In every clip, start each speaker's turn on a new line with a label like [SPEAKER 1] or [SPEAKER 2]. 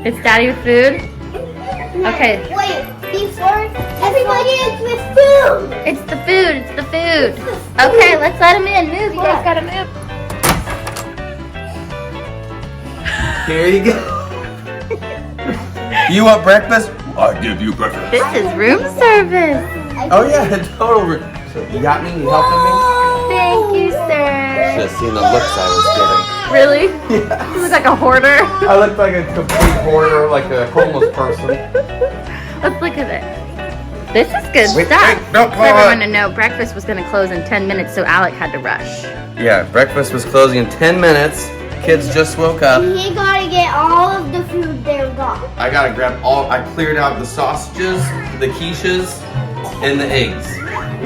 [SPEAKER 1] It's Daddy with food? Okay.
[SPEAKER 2] Wait, before everybody is with food.
[SPEAKER 1] It's the food, it's the food. Okay, let's let him in. Move, you guys gotta move.
[SPEAKER 3] Here you go. You want breakfast? I'll give you breakfast.
[SPEAKER 1] This is room service.
[SPEAKER 3] Oh yeah, total room. So you got me? You helping me?
[SPEAKER 1] Thank you, sir.
[SPEAKER 3] Should have seen the looks I was getting.
[SPEAKER 1] Really?
[SPEAKER 3] Yeah.
[SPEAKER 1] You look like a hoarder.
[SPEAKER 3] I look like a complete hoarder, like a homeless person.
[SPEAKER 1] Let's look at it. This is good stuff.
[SPEAKER 3] Wait, don't
[SPEAKER 1] For
[SPEAKER 3] pull
[SPEAKER 1] everyone
[SPEAKER 3] it.
[SPEAKER 1] to know, breakfast was going to close in 10 minutes, so Alec had to rush.
[SPEAKER 3] Yeah, breakfast was closing in 10 minutes. Kids just woke up.
[SPEAKER 2] You gotta get all of the food they're got.
[SPEAKER 3] I gotta grab all, I cleared out the sausages, the quiches, and the eggs.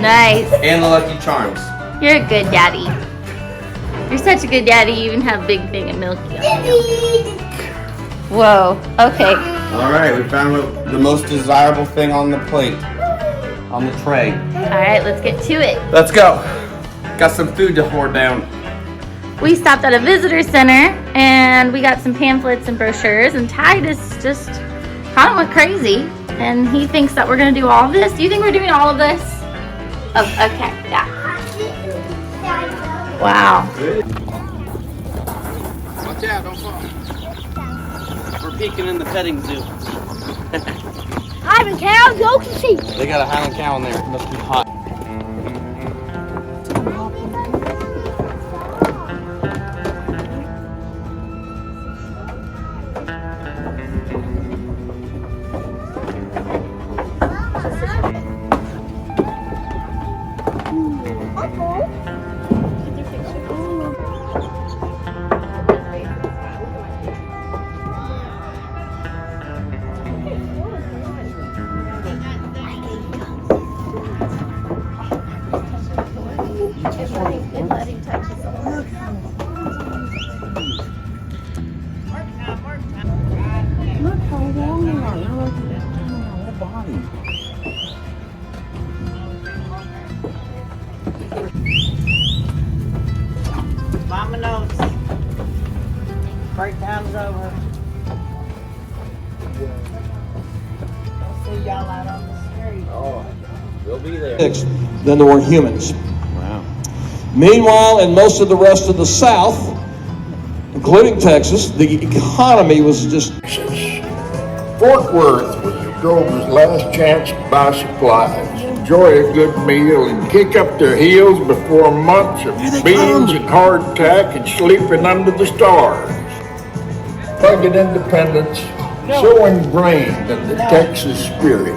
[SPEAKER 1] Nice.
[SPEAKER 3] And the Lucky Charms.
[SPEAKER 1] You're a good daddy. You're such a good daddy, you even have a big thing of milk. Whoa, okay.
[SPEAKER 3] Alright, we found the most desirable thing on the plate. On the tray.
[SPEAKER 1] Alright, let's get to it.
[SPEAKER 3] Let's go. Got some food to hoard down.
[SPEAKER 1] We stopped at a visitor center and we got some pamphlets and brochures, and Titus just kind of went crazy and he thinks that we're going to do all of this. Do you think we're doing all of this? Oh, okay, yeah. Wow.
[SPEAKER 3] Watch out, don't fall. We're peeking in the petting zoo.
[SPEAKER 2] I'm a cow, go to see.
[SPEAKER 3] They got a Highland cow in there. It must be hot.
[SPEAKER 4] Mama knows. Breakdown's over. I'll see y'all out on the street.
[SPEAKER 3] Oh, we'll be there.
[SPEAKER 5] Than there were humans.
[SPEAKER 3] Wow.
[SPEAKER 5] Meanwhile, in most of the rest of the South, including Texas, the economy was just...
[SPEAKER 6] Fort Worth was the drover's last chance to buy supplies, enjoy a good meal, and kick up their heels before months of beans and hardtack and sleeping under the stars. Rugged independence, so ingrained in the Texas spirit.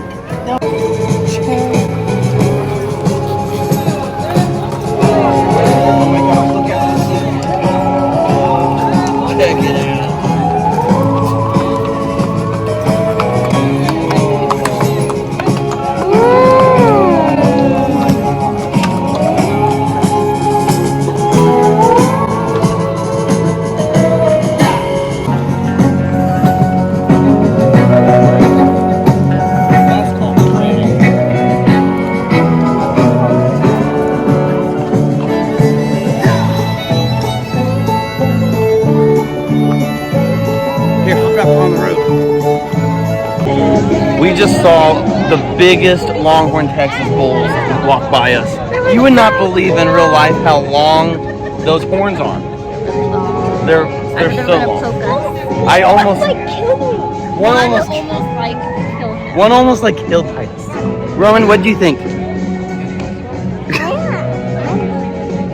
[SPEAKER 3] We just saw the biggest Longhorn Texas bulls walk by us. You would not believe in real life how long those horns are. They're so long. I almost one almost like killed Titus. Roman, what do you think?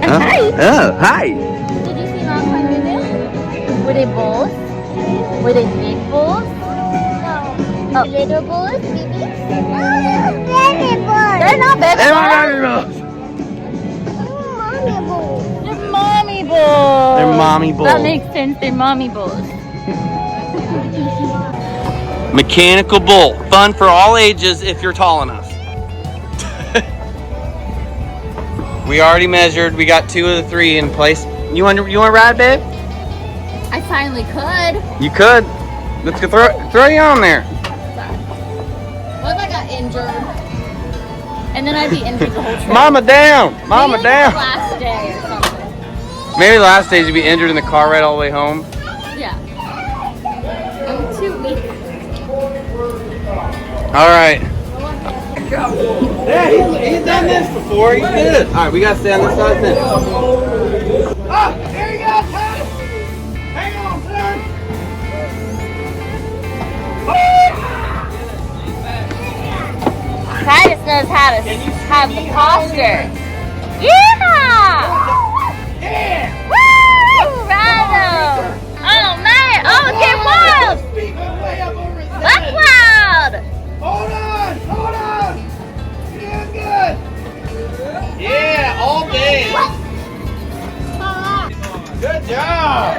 [SPEAKER 1] Hi.
[SPEAKER 3] Oh, hi.
[SPEAKER 1] Did you see Longhorn Rodeo? Were they bulls? Were they big bulls?
[SPEAKER 2] No. Little bulls, baby. Baby bulls.
[SPEAKER 1] They're not baby
[SPEAKER 2] Mommy bulls.
[SPEAKER 1] They're mommy bulls.
[SPEAKER 3] They're mommy bulls.
[SPEAKER 1] That makes sense. They're mommy bulls.
[SPEAKER 3] Mechanical bull. Fun for all ages if you're tall enough. We already measured. We got 2 of the 3 in place. You want to ride, babe?
[SPEAKER 1] I finally could.
[SPEAKER 3] You could. Let's go throw you on there.
[SPEAKER 1] What if I got injured? And then I'd be injured the whole trip.
[SPEAKER 3] Mama down. Mama
[SPEAKER 1] Maybe
[SPEAKER 3] down.
[SPEAKER 1] The last day or something.
[SPEAKER 3] Maybe the last stage you'd be injured in the car ride all the way home.
[SPEAKER 1] Yeah. I'm too weak.
[SPEAKER 3] All right. Hey, he's done this before. He did it. All right, we gotta stay on this side then.
[SPEAKER 6] Oh, here you go, Titus. Hang on, son.
[SPEAKER 1] Titus knows how to have the posture. Yeehaw!
[SPEAKER 6] Yeah.
[SPEAKER 1] Woo! Rhino! Oh man! Oh, get wild!
[SPEAKER 6] Speed went way up over his
[SPEAKER 1] Buck
[SPEAKER 6] head.
[SPEAKER 1] wild!
[SPEAKER 6] Hold on, hold on. You're doing good. Yeah, all day. Good job.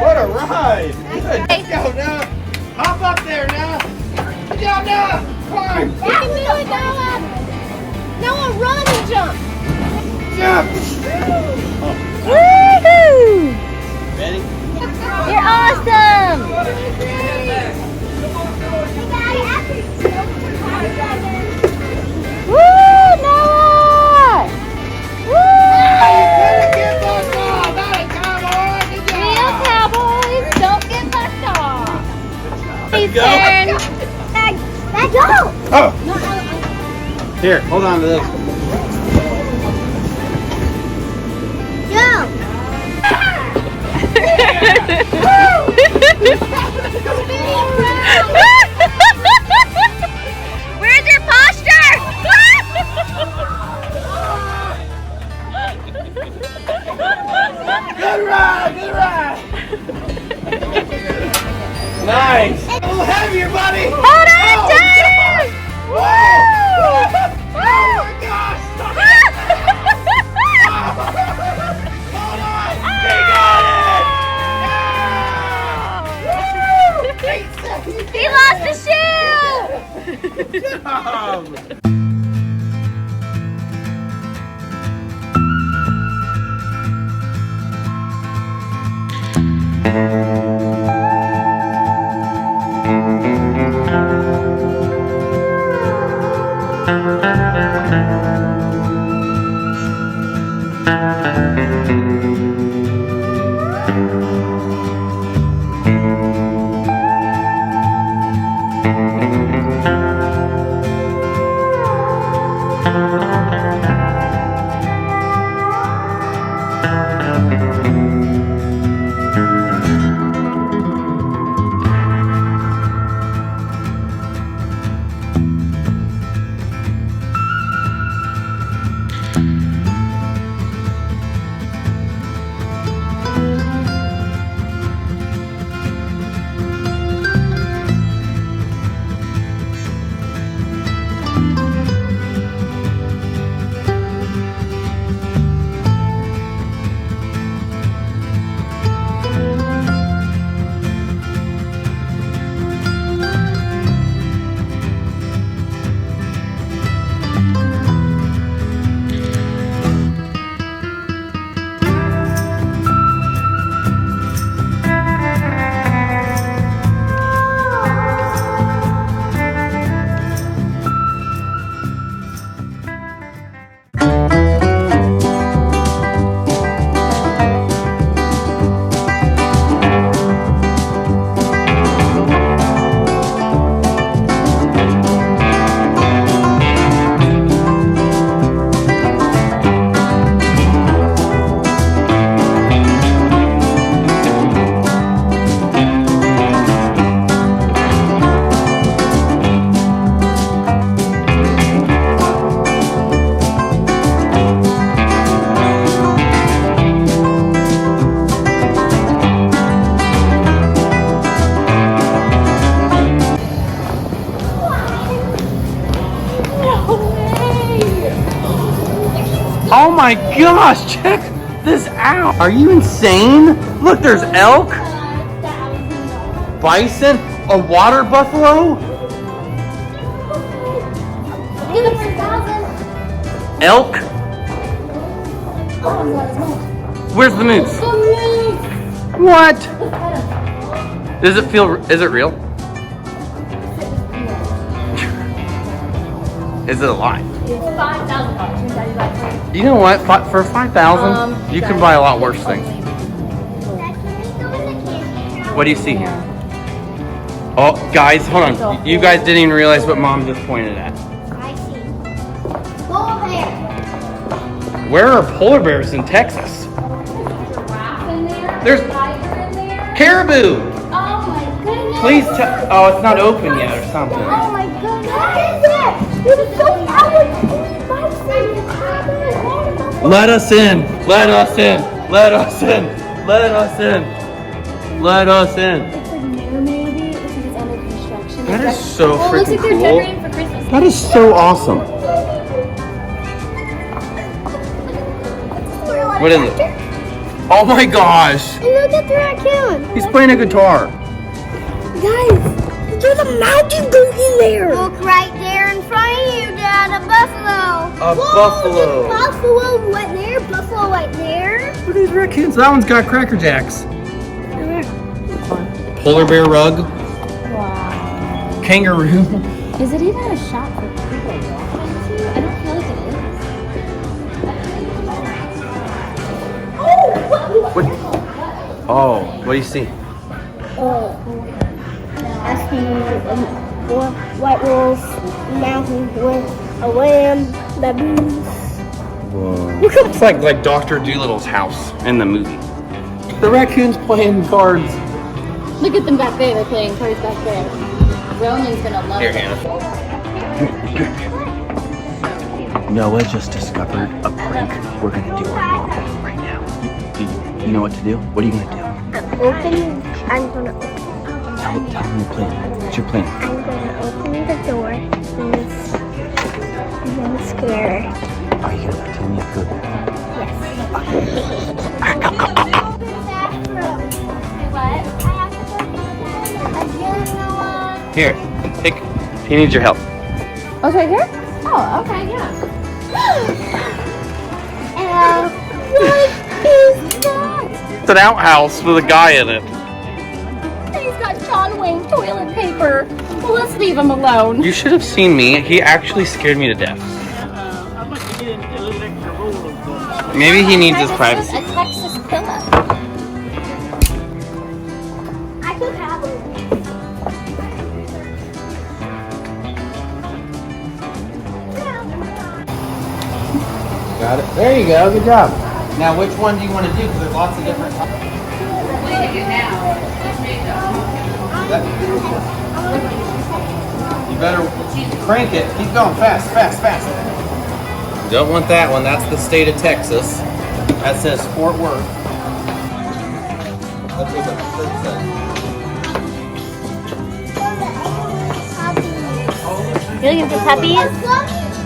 [SPEAKER 6] What a ride. Good. Let's go now. Hop up there now. Good job now. Climb.
[SPEAKER 2] You can really go up. Noah, run and jump.
[SPEAKER 6] Jump.
[SPEAKER 1] Woohoo!
[SPEAKER 3] Ready?
[SPEAKER 1] You're awesome! Woo, Noah!
[SPEAKER 6] Better
[SPEAKER 1] Woo!
[SPEAKER 6] get bucked off. That is cowboy. Good
[SPEAKER 1] Real
[SPEAKER 6] job.
[SPEAKER 1] Cowboys don't get bucked off. Please
[SPEAKER 3] go.
[SPEAKER 1] turn.
[SPEAKER 2] Let's go.
[SPEAKER 6] Oh.
[SPEAKER 3] Here, hold on to this.
[SPEAKER 2] Go.
[SPEAKER 1] Where's your posture?
[SPEAKER 6] Good ride. Good ride. Nice. A little heavier, buddy.
[SPEAKER 1] Hold on tight!
[SPEAKER 6] Woo! Oh my gosh. Hold on. He got it. Yeah. 8 seconds.
[SPEAKER 1] He lost the shoe!
[SPEAKER 6] Good job.
[SPEAKER 3] Oh my gosh, check this out. Are you insane? Look, there's elk, bison, a water buffalo, elk. Where's the moose? What? Does it feel, is it real? Is it alive?
[SPEAKER 1] It's $5,000.
[SPEAKER 3] You know what? For 5,000, you can buy a lot worse things. What do you see here? Oh, guys, hold on. You guys didn't even realize what Mom just pointed at.
[SPEAKER 2] I see. Polar bear.
[SPEAKER 3] Where are polar bears in Texas?
[SPEAKER 1] Giraffe in there.
[SPEAKER 3] There's
[SPEAKER 1] Tiger in there.
[SPEAKER 3] caribou.
[SPEAKER 1] Oh my goodness.
[SPEAKER 3] Please tell. Oh, it's not open yet or something.
[SPEAKER 2] Oh my goodness. What is it? This is so powerful.
[SPEAKER 3] Let us in. Let us in. Let us in. Let us in. Let us in.
[SPEAKER 1] It's like new, maybe. It looks like it's under construction.
[SPEAKER 3] That is so
[SPEAKER 1] Well, it looks
[SPEAKER 3] freaking
[SPEAKER 1] like they're
[SPEAKER 3] cool.
[SPEAKER 1] decorating for Christmas.
[SPEAKER 3] That is so awesome. What is it? Oh my gosh.
[SPEAKER 2] And look at the raccoon.
[SPEAKER 3] He's playing a guitar.
[SPEAKER 2] Guys, there's a mountain goat in there. Look right there in front of you, Dad. A buffalo.
[SPEAKER 3] A buffalo.
[SPEAKER 2] There's buffalo right there. Buffalo right there.
[SPEAKER 3] Look at these raccoons. That one's got Cracker Jacks. Polar bear rug.
[SPEAKER 1] Wow.
[SPEAKER 3] Kangaroo.
[SPEAKER 1] Is it even a shop for people walking to? I don't feel like it is.
[SPEAKER 3] What? Oh, what do you see?
[SPEAKER 2] I see white wolf, mountain with a lamb, baboons.
[SPEAKER 3] Whoa. It's like Dr. Doolittle's house in the movie. The raccoon's playing cards.
[SPEAKER 1] Look at them back there. They're playing cards back there. Ronan's gonna love
[SPEAKER 3] Here,
[SPEAKER 1] it.
[SPEAKER 3] Hannah. Noah just discovered a prank we're gonna do on Mom right now. You know what to do? What are you gonna do?
[SPEAKER 2] I'm gonna open.
[SPEAKER 3] Tell me your plan. What's your plan?
[SPEAKER 2] I'm gonna open the door and then scare her.
[SPEAKER 3] Are you gonna pretend you're good? Here, take. He needs your help.
[SPEAKER 1] Oh, it's right here? Oh, okay, yeah.
[SPEAKER 2] What is that?
[SPEAKER 3] It's an outhouse with a guy in it.
[SPEAKER 1] And he's got John Wayne toilet paper. Well, let's leave him alone.
[SPEAKER 3] You should have seen me. He actually scared me to death. Maybe he needs his privacy.
[SPEAKER 1] A Texas pillow.
[SPEAKER 2] I could have it.
[SPEAKER 3] Got it. There you go. Good job. Now, which one do you want to do? Because there's lots of different. You better crank it. Keep going. Fast, fast, fast. Don't want that one. That's the state of Texas. That says Fort Worth.
[SPEAKER 1] You're looking for puppies?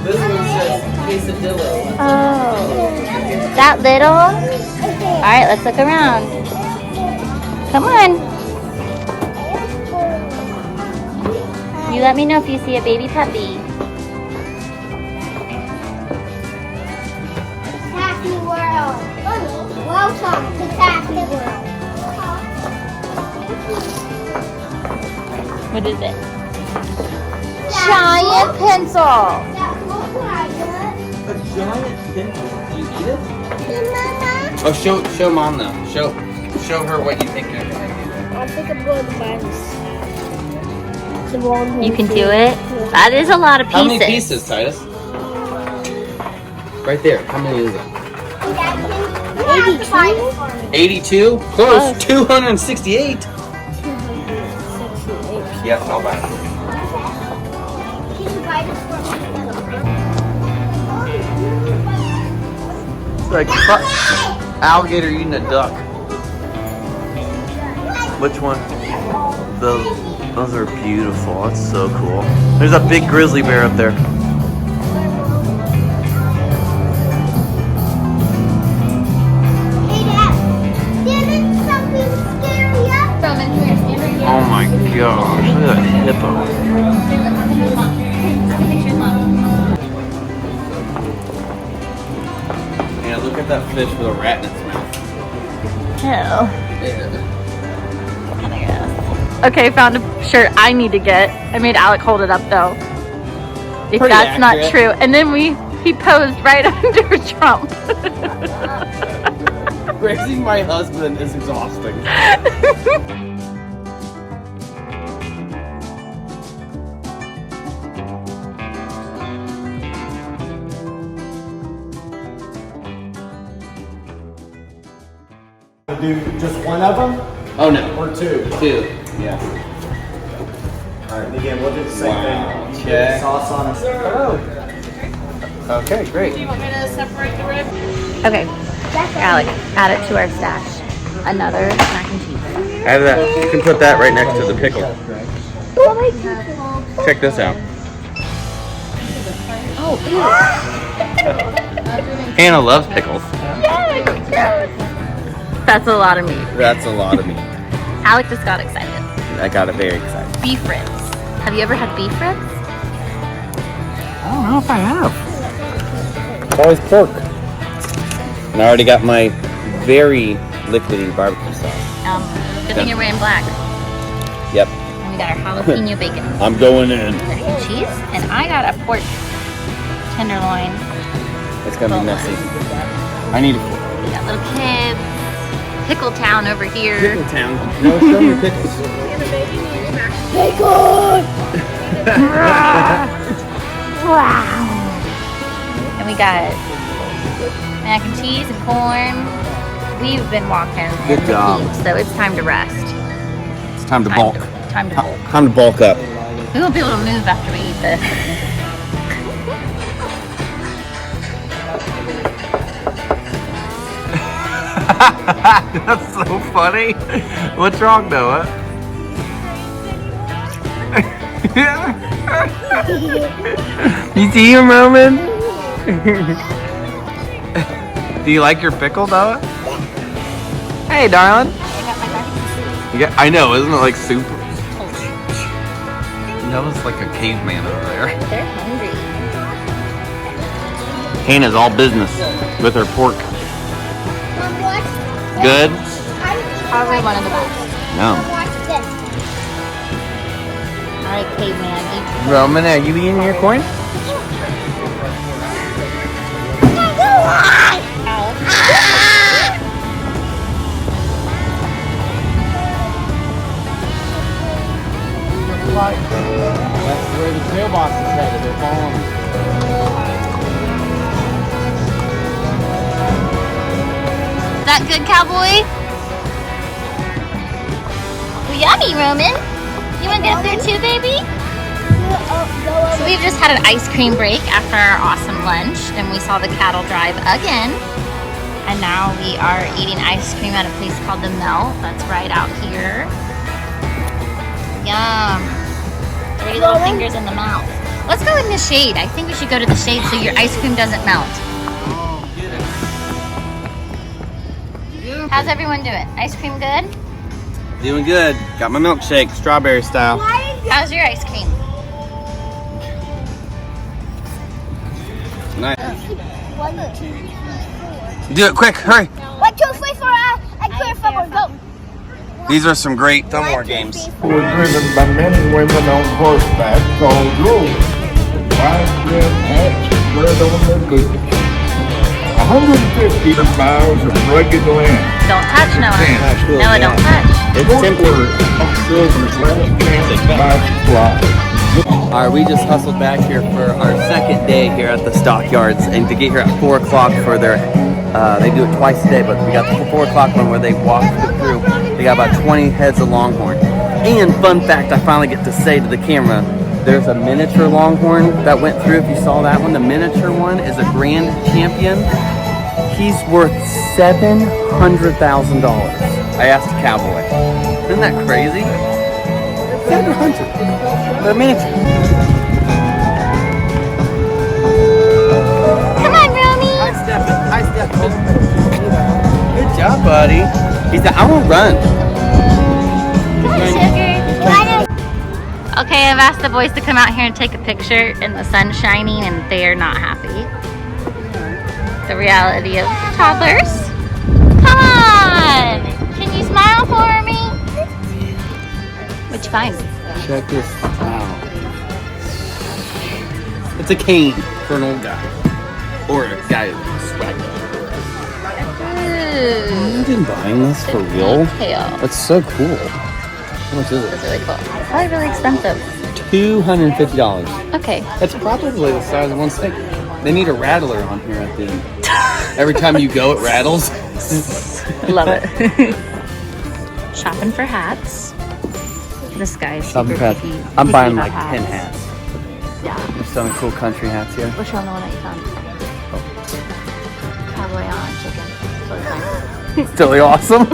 [SPEAKER 3] This one says quesadillo.
[SPEAKER 1] Oh. That little? Alright, let's look around. Come on. You let me know if you see a baby puppy.
[SPEAKER 2] Taffy World. Welcome to Taffy World.
[SPEAKER 1] What is it? Giant pencil.
[SPEAKER 2] That looks like it.
[SPEAKER 3] A giant pencil. Do you eat it?
[SPEAKER 2] Mama?
[SPEAKER 3] Oh, show Mom though. Show her what you think you're gonna do.
[SPEAKER 2] I think I'm going to buy this. The Longhorn
[SPEAKER 1] You can
[SPEAKER 2] food.
[SPEAKER 1] do it. That is a lot of pieces.
[SPEAKER 3] How many pieces, Titus? Right there. How many is it? 82? Close. 268. Yes, I'll buy it. It's like alligator eating a duck. Which one? Those are beautiful. That's so cool. There's a big grizzly bear up there.
[SPEAKER 2] Hey, Dad. Didn't something scare you?
[SPEAKER 3] Oh my gosh, look at that hippo. Yeah, look at that fish with a rat in its mouth.
[SPEAKER 1] Oh. Okay, found a shirt I need to get. I made Alec hold it up though. if
[SPEAKER 3] Pretty
[SPEAKER 1] that's not
[SPEAKER 3] accurate.
[SPEAKER 1] true. And then he posed right under Trump.
[SPEAKER 3] Raising my husband is exhausting.
[SPEAKER 7] Do just one of them
[SPEAKER 3] Oh no.
[SPEAKER 7] or two?
[SPEAKER 3] Two. Yeah.
[SPEAKER 7] All right, and again, we'll do the same
[SPEAKER 3] Wow,
[SPEAKER 7] thing. You
[SPEAKER 3] okay.
[SPEAKER 7] put sauce on it.
[SPEAKER 3] Okay, great.
[SPEAKER 4] Do you want me to separate the rib?
[SPEAKER 1] Okay, Alec, add it to our stash. Another mac and cheese.
[SPEAKER 3] Add that. You can put that right next to the pickle. Check this out.
[SPEAKER 1] Oh,
[SPEAKER 3] Hannah loves pickles.
[SPEAKER 1] that's a lot of meat.
[SPEAKER 3] That's a lot of meat.
[SPEAKER 1] Alec just got excited.
[SPEAKER 3] I got it very excited.
[SPEAKER 1] Beef ribs. Have you ever had beef ribs?
[SPEAKER 3] I don't know if I have. It's always pork. And I already got my very liquidy barbecue sauce.
[SPEAKER 1] Good thing you're wearing black.
[SPEAKER 3] Yep.
[SPEAKER 1] And we got our jalapeno bacon.
[SPEAKER 3] I'm going in.
[SPEAKER 1] Mac and cheese. And I got a pork tenderloin.
[SPEAKER 3] It's gonna be messy. I need a
[SPEAKER 1] We got little kids. Pickle Town over here.
[SPEAKER 3] pickle town. No, show me pickles.
[SPEAKER 1] Wow. And we got mac and cheese and corn. We've been walking
[SPEAKER 3] Good
[SPEAKER 1] in the
[SPEAKER 3] job.
[SPEAKER 1] heat, so it's time to rest.
[SPEAKER 3] It's time to bulk.
[SPEAKER 1] Time to bulk.
[SPEAKER 3] Time to bulk up.
[SPEAKER 1] We won't be able to move after we eat this.
[SPEAKER 3] That's so funny. What's wrong, Noah? You see him, Roman? Do you like your pickle, Noah? Hey, darling. Yeah, I know. Isn't it like soup? Noah's like a caveman over there.
[SPEAKER 1] They're hungry.
[SPEAKER 3] Hannah's all business with her pork.
[SPEAKER 2] Mom, watch.
[SPEAKER 3] Good?
[SPEAKER 1] Probably one of the best.
[SPEAKER 3] No.
[SPEAKER 2] Watch this.
[SPEAKER 1] All right, caveman, eat.
[SPEAKER 3] Roman, are you eating your corn?
[SPEAKER 7] That's where the mailbox is headed. They're following.
[SPEAKER 1] Is that good, cowboy? Yummy, Roman. You want to get up there too, baby? So we've just had an ice cream break after our awesome lunch, and we saw the cattle drive again. And now we are eating ice cream at a place called The Melt. That's right out here. Yum. 3 little fingers in the mouth. Let's go in the shade. I think we should go to the shade so your ice cream doesn't melt. How's everyone doing? Ice cream good?
[SPEAKER 3] Doing good. Got my milkshake, strawberry style.
[SPEAKER 1] How's your ice cream?
[SPEAKER 3] Nice.
[SPEAKER 2] 1, 2, 3, 4.
[SPEAKER 3] Do it quick, hurry.
[SPEAKER 2] 1, 2, 3, 4. I clear from our goat.
[SPEAKER 3] These are some great thumb war games.
[SPEAKER 6] Were driven by men and women on horseback called rovers. Wide brim hats spread on their boots. 150 miles of rugged land.
[SPEAKER 1] Don't touch, Noah.
[SPEAKER 3] Touch,
[SPEAKER 1] Noah, don't touch.
[SPEAKER 3] It's
[SPEAKER 6] Fort
[SPEAKER 3] tempting.
[SPEAKER 6] Worth, Silver's last chance by supply.
[SPEAKER 3] Alright, we just hustled back here for our second day here at the Stockyards, and to get here at 4 o'clock for their, they do it twice a day, but we got the 4 o'clock one where they walk through. They got about 20 heads of Longhorn. And fun fact, I finally get to say to the camera, there's a miniature Longhorn that went through. If you saw that one, the miniature one is a grand champion. He's worth $700,000. I asked a cowboy. Isn't that crazy? 700. They're miniature.
[SPEAKER 1] Come on, Romy.
[SPEAKER 3] Hi, Stephen. Hi, Stephen. Good job, buddy. He said, I won't run.
[SPEAKER 1] Come on, sugar. Okay, I've asked the boys to come out here and take a picture in the sun shining, and they are not happy. The reality of toddlers. Come on! Can you smile for me? What'd you find?
[SPEAKER 3] Check this out. It's a cane for an old guy. Or a guy who's swagged up.
[SPEAKER 1] Ooh.
[SPEAKER 3] You've been buying this for real?
[SPEAKER 1] Tail.
[SPEAKER 3] That's so cool. How much is
[SPEAKER 1] It's
[SPEAKER 3] it?
[SPEAKER 1] really cool. Probably really expensive.
[SPEAKER 3] $250.
[SPEAKER 1] Okay.
[SPEAKER 3] That's probably the size of one stick. They need a rattler on here at the end. Every time you go, it rattles.
[SPEAKER 1] Love it. Shopping for hats. This guy's super picky.
[SPEAKER 3] I'm buying
[SPEAKER 1] about
[SPEAKER 3] like 10 hats.
[SPEAKER 1] Yeah.
[SPEAKER 3] There's so many cool country hats here.
[SPEAKER 1] Which one? The one that you found? Cowboy on chicken. Totally fine.
[SPEAKER 3] It's totally awesome.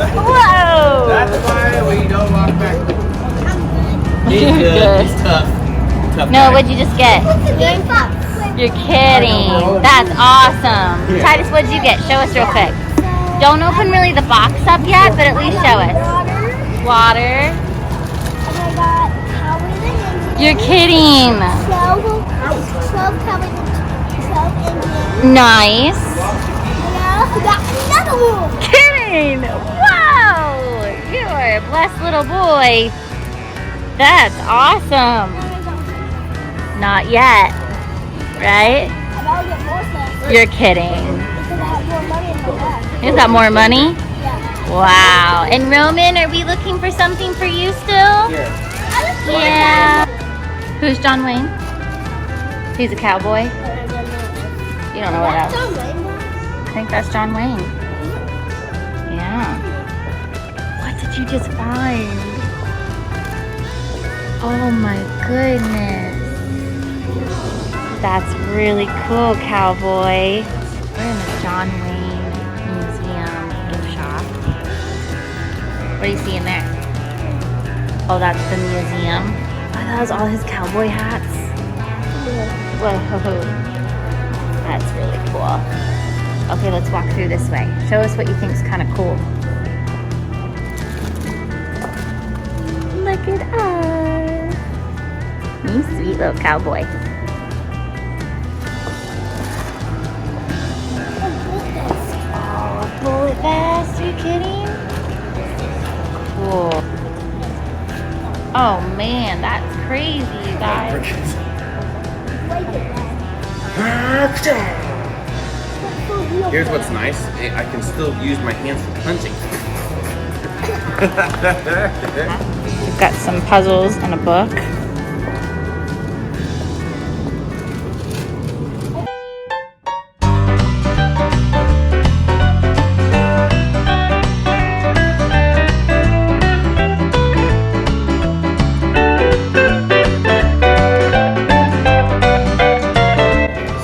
[SPEAKER 1] Whoa!
[SPEAKER 3] That's why we don't walk back.
[SPEAKER 1] You're good.
[SPEAKER 3] He's tough. Tough
[SPEAKER 1] No,
[SPEAKER 3] guy.
[SPEAKER 1] what'd you just get? You're kidding. That's awesome. Titus, what'd you get? Show us real quick. Don't open really the box up yet, but at least show us. Water.
[SPEAKER 2] And I got Cowboys and Indians.
[SPEAKER 1] You're kidding.
[SPEAKER 2] 12 Cowboys and 12 Indians.
[SPEAKER 1] Nice.
[SPEAKER 2] And I also got another one.
[SPEAKER 1] Kidding. Wow. You are a blessed little boy. That's awesome. Not yet. Right?
[SPEAKER 2] And I'll get more stuff.
[SPEAKER 1] You're kidding.
[SPEAKER 2] Because I have more money in my bag.
[SPEAKER 1] Is that more money?
[SPEAKER 2] Yeah.
[SPEAKER 1] Wow. And Roman, are we looking for something for you still? Yeah. Who's John Wayne? He's a cowboy. You don't know what else. I think that's John Wayne. Yeah. What did you just find? Oh my goodness. That's really cool, cowboy. We're in the John Wayne Museum gift shop. What do you see in there? Oh, that's the museum. Oh, that was all his cowboy hats. Whoa. That's really cool. Okay, let's walk through this way. Show us what you think is kind of cool. Look at us. You sweet little cowboy. Oh, bullet vest. Are you kidding? Cool. Oh man, that's crazy, you guys.
[SPEAKER 3] Here's what's nice. I can still use my hands for punching.
[SPEAKER 1] We've got some puzzles and a book.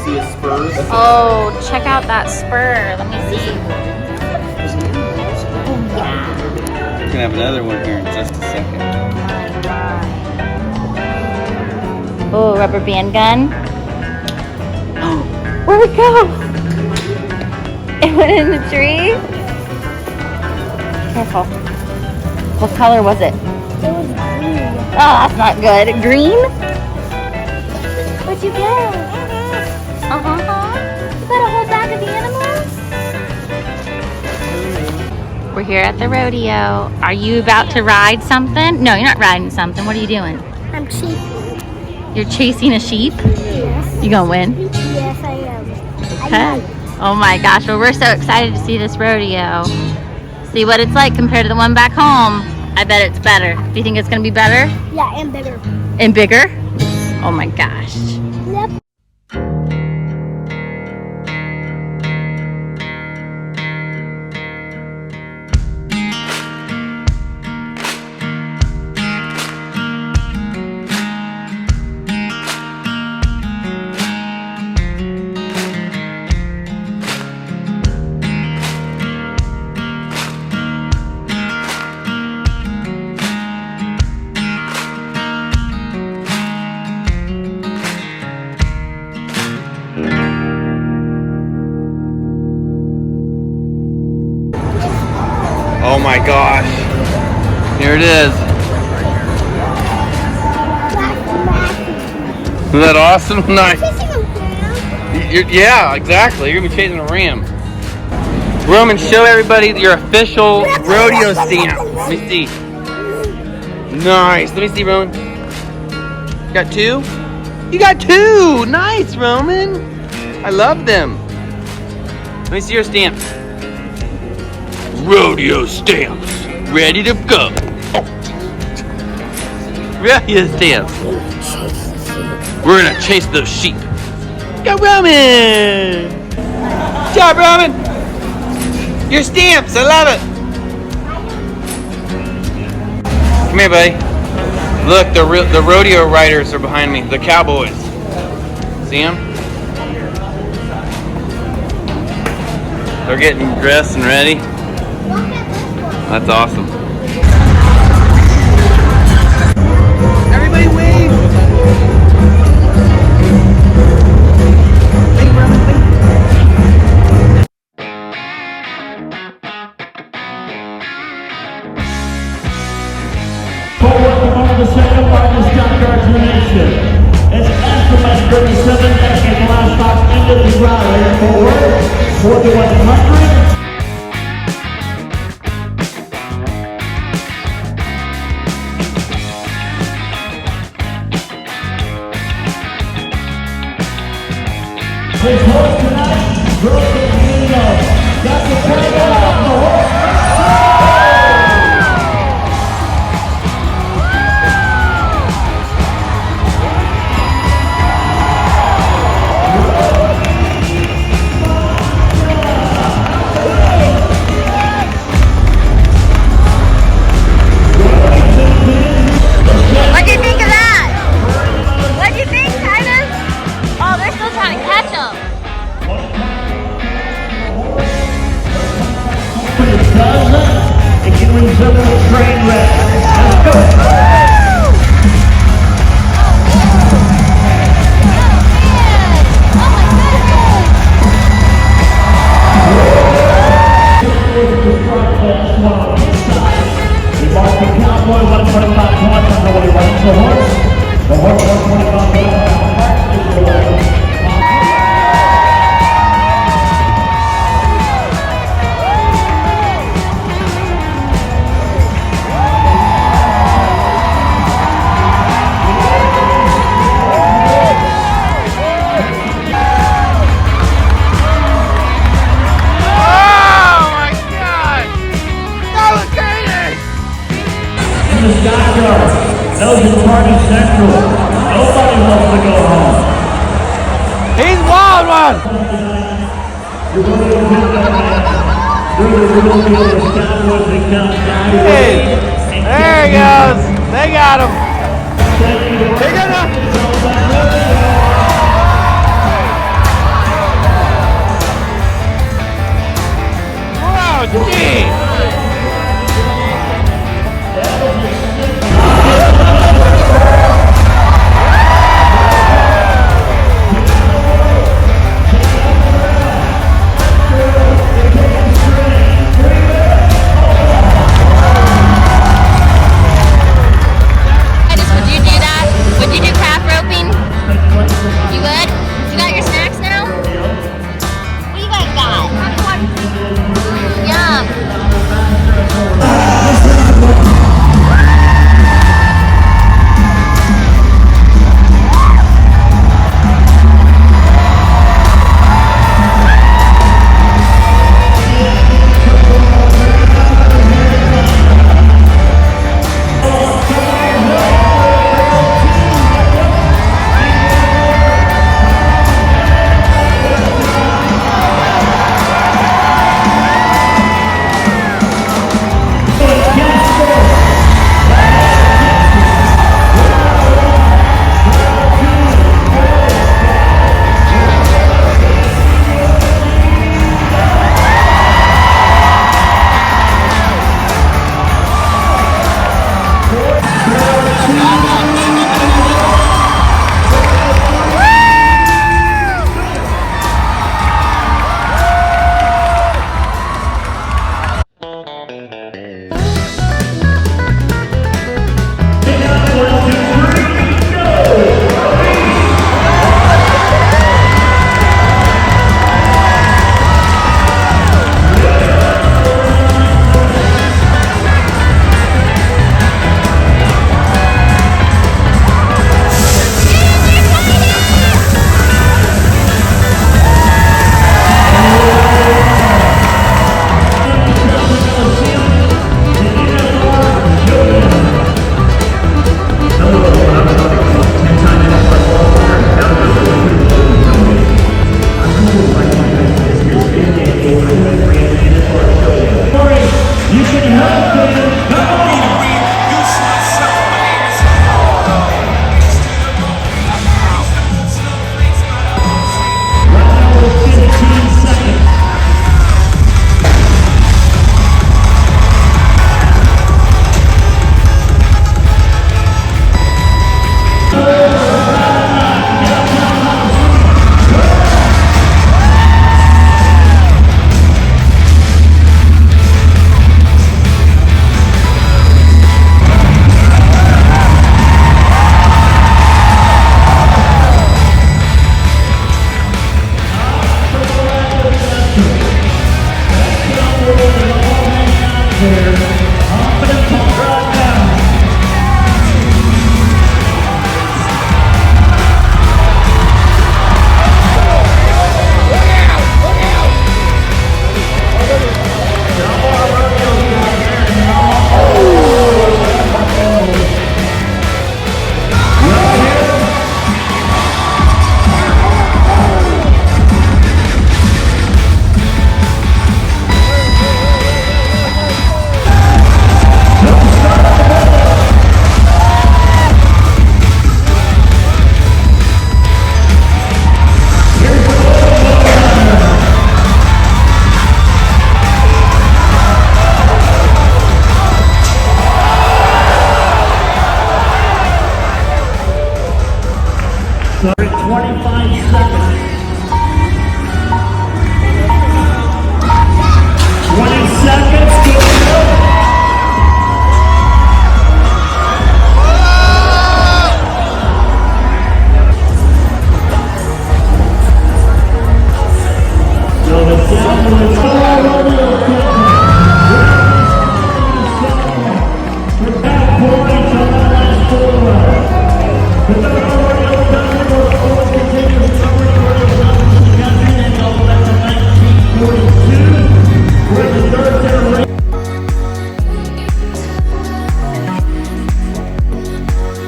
[SPEAKER 3] See his spurs?
[SPEAKER 1] Oh, check out that spur. Let me see.
[SPEAKER 3] We're gonna have another one here in just a second.
[SPEAKER 1] Oh, rubber band gun. Oh, where'd it go? It went in the tree? Careful. What color was it?
[SPEAKER 2] It was green.
[SPEAKER 1] Oh, that's not good. Green?
[SPEAKER 2] What'd you get?
[SPEAKER 1] Uh-huh. Is that a whole bag of animals? We're here at the rodeo. Are you about to ride something? No, you're not riding something. What are you doing?
[SPEAKER 2] I'm cheap.
[SPEAKER 1] You're chasing a sheep?
[SPEAKER 2] Yes.
[SPEAKER 1] You gonna win?
[SPEAKER 2] Yes, I am.
[SPEAKER 1] Okay. Oh my gosh, well we're so excited to see this rodeo. See what it's like compared to the one back home. I bet it's better. Do you think it's gonna be better?
[SPEAKER 2] Yeah, and bigger.
[SPEAKER 1] And bigger? Oh my gosh.
[SPEAKER 2] Yep.
[SPEAKER 3] Oh my gosh. Here it is. Isn't that awesome? Nice. Yeah, exactly. You're gonna be chasing a ram. Roman, show everybody your official rodeo stamp. Let me see. Nice. Let me see, Roman. Got 2? You got 2. Nice, Roman. I love them. Let me see your stamps. Rodeo stamps. Ready to go. Rodeo stamps. We're gonna chase those sheep. Go, Roman. Good job, Roman. Your stamps. I love it. Come here, buddy. Look, the rodeo riders are behind me. The Cowboys. See them? They're getting dressed and ready. That's awesome. Everybody wave! Wave, Roman, wave.
[SPEAKER 8] The second largest stockyards in the nation. It's estimated 37 decades livestock into the rally for 4,100. His horse tonight, Roshek Family Channel. Got the play off the horse.
[SPEAKER 1] What do you think of that? What do you think, Titus? Oh, they're still trying to catch them.
[SPEAKER 8] It can resemble a train wreck. Let's go. Cowboy 125 points on the way runs the horse. The horse 125 points. The STOCKYARDS, those in Party Central. Nobody wants to go home.
[SPEAKER 3] He's wild one. Hey, there he goes. They got him. They got him.